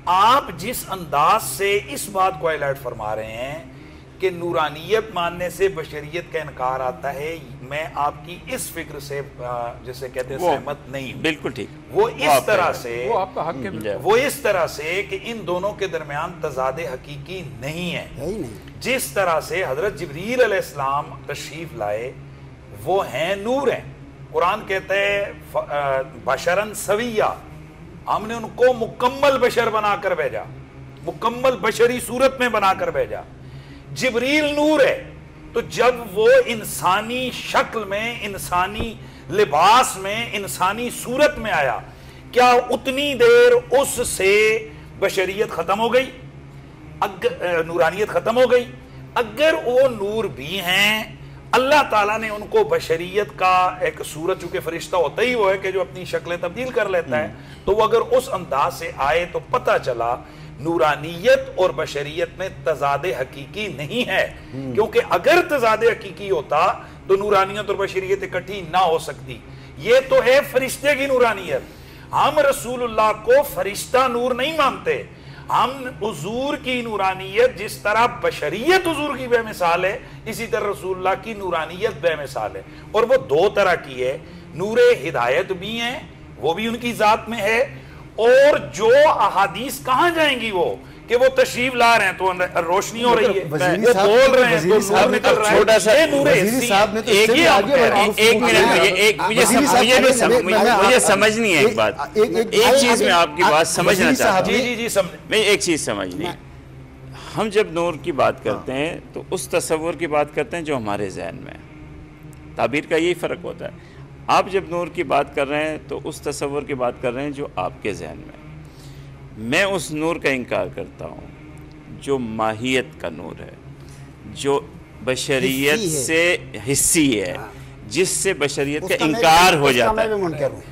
آپ جس انداز سے اس بات کو ہائی لائٹ فرما رہے ہیں کہ نورانیت ماننے سے بشریت کا انکار آتا ہے، میں آپ کی اس فکر سے جسے کہتے ہیں سہمت نہیں ہوں۔ بالکل ٹھیک، وہ اس طرح سے، وہ آپ کا حق ہے، وہ اس طرح سے کہ ان دونوں کے درمیان تضاد حقیقی نہیں ہے۔ جس طرح سے حضرت جبریل علیہ السلام تشریف لائے وہ ہیں نور ہیں، قرآن کہتا ہے بشرن سویہ، ہم نے ان کو مکمل بشر بنا کر بھیجا، مکمل بشری صورت میں بنا کر بھیجا۔ جبریل نور ہے، تو جب وہ انسانی شکل میں، انسانی لباس میں، انسانی صورت میں آیا، کیا اتنی دیر اس سے بشریت ختم ہو گئی؟ نورانیت ختم ہو گئی؟ اگر وہ نور بھی ہیں، اللہ تعالیٰ نے ان کو بشریت کا ایک صورت، چونکہ فرشتہ ہوتا ہی وہ ہے کہ جو اپنی شکلیں تبدیل کر لیتا ہے، تو وہ اگر اس انداز سے آئے تو پتہ چلا نورانیت اور بشریت میں تضاد حقیقی نہیں ہے، کیونکہ اگر تضاد حقیقی ہوتا تو نورانیت اور بشریت اکٹھی نہ ہو سکتی۔ یہ تو ہے فرشتے کی نورانیت، ہم رسول اللہ کو فرشتہ نور نہیں مانتے، ہم حضور کی نورانیت جس طرح بشریت حضور کی بے مثال ہے، اسی طرح رسول اللہ کی نورانیت بے مثال ہے، اور وہ دو طرح کی ہے، نور ہدایت بھی ہیں، وہ بھی ان کی ذات میں ہے، اور جو احادیث کہاں جائیں گی وہ کہ وہ تشریف لا رہے ہیں تو روشنی ہو رہی ہے، وہ بول رہے ہیں تو نور نکل رہا ہے، چھوٹا سا وزیری صاحب نے تو ایک منٹ مجھے سمجھنی ہے ایک بات، ایک چیز میں آپ کی بات سمجھنا چاہتا ہوں، میں ایک چیز سمجھنی ہے، ہم جب نور کی بات کرتے ہیں تو اس تصور کی بات کرتے ہیں جو ہمارے ذہن میں ہے، تعبیر کا یہی فرق ہوتا ہے۔ آپ جب نور کی بات کر رہے ہیں تو اس تصور کی بات کر رہے ہیں جو آپ کے ذہن میں ہے۔ میں اس نور کا انکار کرتا ہوں جو ماہیت کا نور ہے، جو بشریت سے حصی ہے، جس سے بشریت کا انکار ہو جاتا ہے،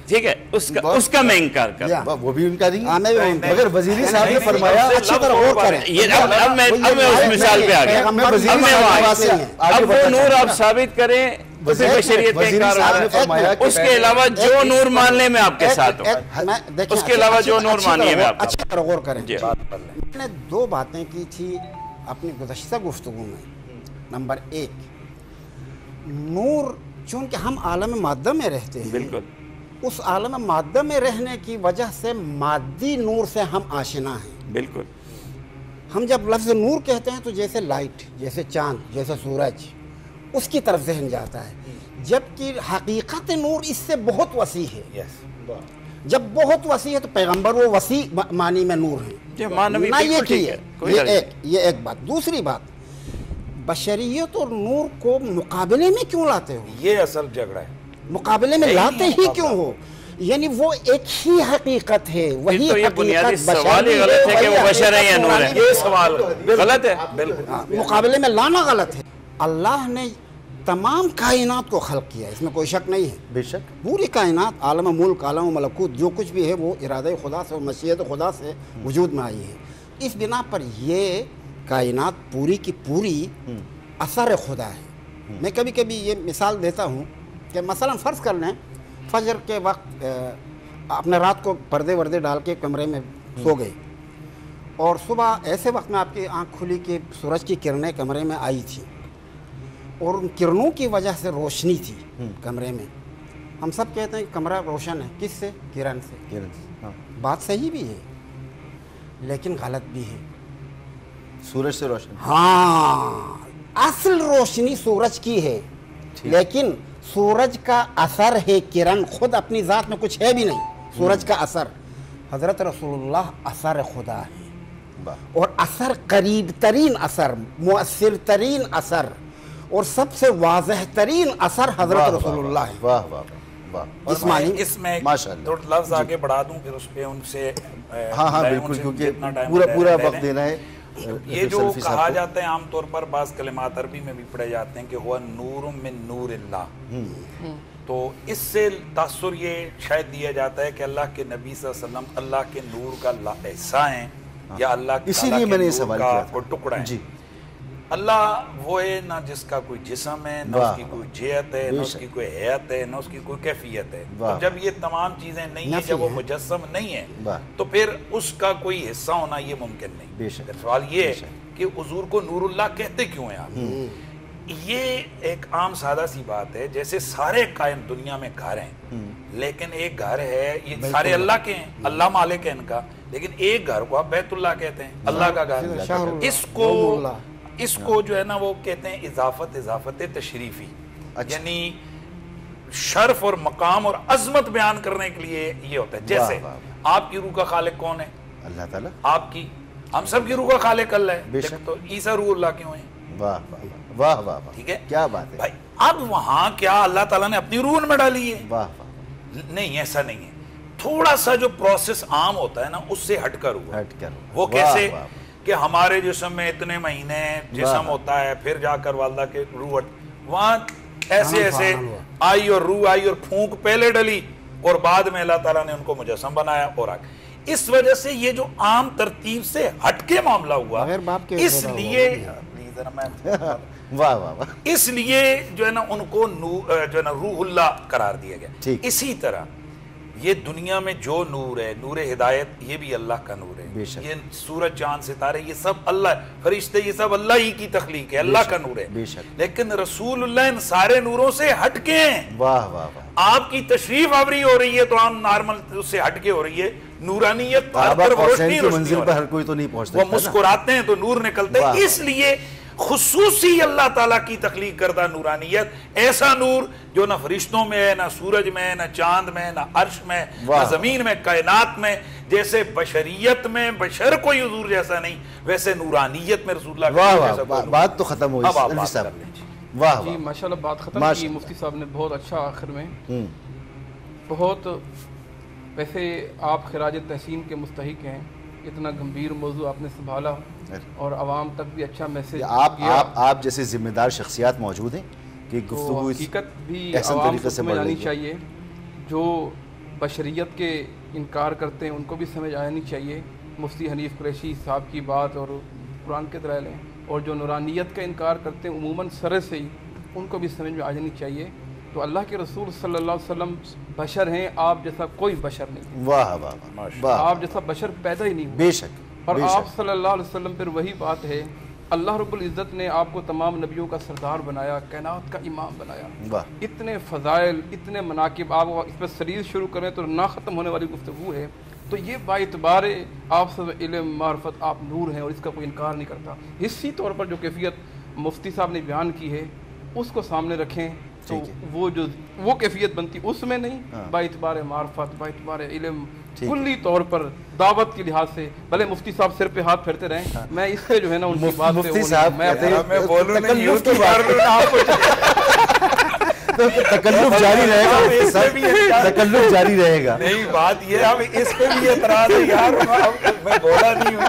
ٹھیک ہے، اس کا میں انکار کرتا ہوں، وہ بھی انکار نہیں، مگر وزیری صاحب نے فرمایا اچھی طرح غور کریں۔ اب میں اس مثال پہ آ گیا، اب وہ نور آپ ثابت کریں بشریت کا انکار ہوتا ہے، اس کے علاوہ جو نور ماننے میں آپ کے ساتھ ہو، اس کے علاوہ جو نور ماننے میں آپ کے ساتھ اچھی طرح غور کریں۔ میں نے دو باتیں کی تھی اپنی گزشتہ گفتگو میں۔ نمبر ایک، نور چونکہ ہم عالم مادہ میں رہتے ہیں، بالکل اس عالم مادہ میں رہنے کی وجہ سے مادی نور سے ہم آشنا ہیں۔ بالکل، ہم جب لفظ نور کہتے ہیں تو جیسے لائٹ، جیسے چاند، جیسے سورج، اس کی طرف ذہن جاتا ہے، جبکہ حقیقت نور اس سے بہت وسیع ہے۔ جب بہت وسیع ہے تو پیغمبر وہ وسیع معنی میں نور ہیں، نہ یہ ایک بات۔ دوسری بات، بشریت اور نور کو مقابلے میں کیوں لاتے ہو؟ یہ اصل جھگڑا ہے، مقابلے میں لاتے ہی کیوں ہو؟ یعنی وہ ایک ہی حقیقت ہے، وہی بنیادی سوال ہی غلط ہے کہ وہ بشر ہے یا نور ہے، یہ سوال غلط ہے، مقابلے میں لانا غلط ہے۔ اللہ نے تمام کائنات کو خلق کیا ہے، اس میں کوئی شک نہیں ہے، بے شک پوری کائنات، عالم ملک، عالم ملکوت، جو کچھ بھی ہے وہ ارادہ خدا سے اور مشیت خدا سے وجود میں آئی ہے۔ اس بنا پر یہ کائنات پوری کی پوری اثر خدا ہے۔ میں کبھی کبھی یہ مثال دیتا ہوں کہ مثلا فرض کر لیں فجر کے وقت اپنے رات کو پردے وردے ڈال کے کمرے میں سو گئے، اور صبح ایسے وقت میں آپ کی آنکھ کھلی کہ سورج کی کرنیں کمرے میں آئی تھی، اور ان کرنوں کی وجہ سے روشنی تھی کمرے میں۔ ہم سب کہتے ہیں کہ کمرہ روشن ہے، کس سے؟ کرن سے۔ بات صحیح بھی ہے لیکن غلط بھی ہے۔ سورج سے روشن، ہاں، اصل روشنی سورج کی ہے، لیکن سورج کا اثر ہے کرن، خود اپنی ذات میں کچھ ہے بھی نہیں، سورج کا اثر۔ حضرت رسول اللہ اثر خدا ہے، اور اثر قریب ترین اثر، مؤثر ترین اثر، اور سب سے واضح ترین اثر حضرت رسول اللہ ہے۔ واہ واہ واہ، اس میں تھوڑا لفظ آگے بڑھا دوں پھر اس پہ ان سے، ہاں بالکل، کیونکہ پورا وقت دینا ہے۔ یہ جو کہا جاتا ہے عام طور پر بعض کلمات عربی میں بھی پڑھے جاتے ہیں کہ ہوا نور من نور اللہ، تو اس سے تاثر یہ شاید دیا جاتا ہے کہ اللہ کے نبی صلی اللہ علیہ وسلم اللہ کے نور کا حصہ ہیں، یا اللہ اسی لیے میں نے یہ سوال کیا کا ٹکڑا ہے۔ اللہ وہ ہے نہ جس کا کوئی جسم ہے، نہ اس کی کوئی جہت ہے، نہ اس کی کوئی حیت ہے، نہ اس کی کوئی کیفیت ہے. تو جب یہ تمام چیزیں نہیں ہیں، جب وہ مجسم نہیں ہے، تو پھر اس کا کوئی حصہ ہونا یہ ممکن نہیں. سوال یہ ہے کہ حضور کو نور اللہ کہتے کیوں ہیں آپ؟ یہ ایک عام سادہ سی بات ہے. جیسے سارے قائم دنیا میں گھر ہیں، لیکن ایک گھر ہے، یہ سارے اللہ کے ہیں، اللہ مالک ہے ان کا، لیکن ایک گھر کو آپ بیت اللہ کہتے ہیں، اللہ کا گھر. اس کو جو ہے نا وہ کہتے ہیں اضافت تشریفی، یعنی شرف اور مقام اور عظمت بیان کرنے کے لیے یہ ہوتا ہے. جیسے آپ کی روح کا خالق کون ہے؟ اللہ تعالیٰ. آپ کی، ہم سب کی روح کا خالق اللہ ہے. تو عیسیٰ روح اللہ کیوں ہیں؟ واہ واہ واہ، ٹھیک ہے، کیا بات ہے بھائی. اب وہاں کیا اللہ تعالیٰ نے اپنی روح میں ڈالی ہے؟ واہ واہ، نہیں، ایسا نہیں ہے. تھوڑا سا جو پروسیس عام ہوتا ہے نا اس سے ہٹ کر ہوا. وہ کیسے کہ ہمارے جسم میں اتنے مہینے جسم ہوتا ہے، پھر جا کر والدہ کے روح وہاں ایسے آئی اور روح آئی اور پھونک پہلے ڈلی اور بعد میں اللہ تعالیٰ نے ان کو مجسم بنایا. اور اس وجہ سے یہ جو عام ترتیب سے ہٹ کے معاملہ ہوا، اس لیے اس لیے جو ہے نا ان کو جو ہے نا روح اللہ قرار دیا گیا. اسی طرح یہ دنیا میں جو نور ہے، نور ہدایت، یہ بھی اللہ کا نور ہے. یہ سورج چاند ستارے یہ سب اللہ ہے، فرشتے یہ سب اللہ ہی کی تخلیق ہے، اللہ کا نور ہے. لیکن رسول اللہ ان سارے نوروں سے ہٹ کے ہیں. واہ واہ واہ، آپ کی تشریف آوری ہو رہی ہے تو عام نارمل اس سے ہٹ کے ہو رہی ہے. نورانیت منزل پر ہر کوئی تو نہیں پہنچتا، وہ مسکراتے ہیں تو نور نکلتے ہیں. اس لیے خصوصی اللہ تعالیٰ کی تخلیق کردہ نورانیت، ایسا نور جو نہ فرشتوں میں ہے، نہ سورج میں ہے، نہ چاند میں، نہ عرش میں، نہ زمین میں، کائنات میں. جیسے بشریت میں بشر کوئی حضور جیسا نہیں، ویسے نورانیت میں رسول اللہ کا جیسا کوئی. بات تو ختم ہوئی الفی صاحب. واہ جی ماشاءاللہ، بات ختم کی مفتی صاحب نے بہت اچھا. آخر میں بہت، ویسے آپ خراج تحسین کے مستحق ہیں. اتنا گمبھیر موضوع آپ نے سنبھالا اور عوام تک بھی اچھا میسج. آپ جیسے ذمہ دار شخصیات موجود ہیں کہ گفتگو حقیقت بھی عوام کو سمجھ آنی چاہیے. جو بشریت کے انکار کرتے ہیں ان کو بھی سمجھ آنی چاہیے مفتی حنیف قریشی صاحب کی بات اور قرآن کے دلائل ہیں. اور جو نورانیت کا انکار کرتے ہیں عموماً سرے سے ہی، ان کو بھی سمجھ میں آ جانی چاہیے. تو اللہ کے رسول صلی اللہ علیہ وسلم بشر ہیں، آپ جیسا کوئی بشر نہیں. واہ واہ واہ، آپ جیسا بشر پیدا ہی نہیں ہوا. بے شک. اور آپ صلی اللہ علیہ وسلم پھر وہی بات ہے، اللہ رب العزت نے آپ کو تمام نبیوں کا سردار بنایا، کائنات کا امام بنایا. اتنے فضائل، اتنے مناقب، آپ اس پہ سیریز شروع کریں تو نہ ختم ہونے والی گفتگو ہے. تو یہ باعتبار آپ سب علم معرفت آپ نور ہیں اور اس کا کوئی انکار نہیں کرتا. حصی طور پر جو کیفیت مفتی صاحب نے بیان کی ہے اس کو سامنے رکھیں تو وہ کیفیت بنتی اس میں نہیں. باعتبار معرفت، باعتبار علم، کلی طور پر دعوت کے لحاظ سے بھلے مفتی صاحب سر پہ ہاتھ پھیرتے رہیں، میں اس سے جو ہے نا ان کی بات مفتی صاحب میں بولوں نہیں، تکلف جاری رہے گا، تکلف جاری رہے گا. نہیں، بات یہ اب اس پہ بھی اعتراض ہے یار، میں بولا نہیں ہوں.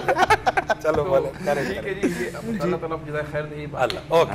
چلو بولے، ٹھیک ہے جی. اللہ تعالیٰ جزائے خیر دے. اللہ اوکے.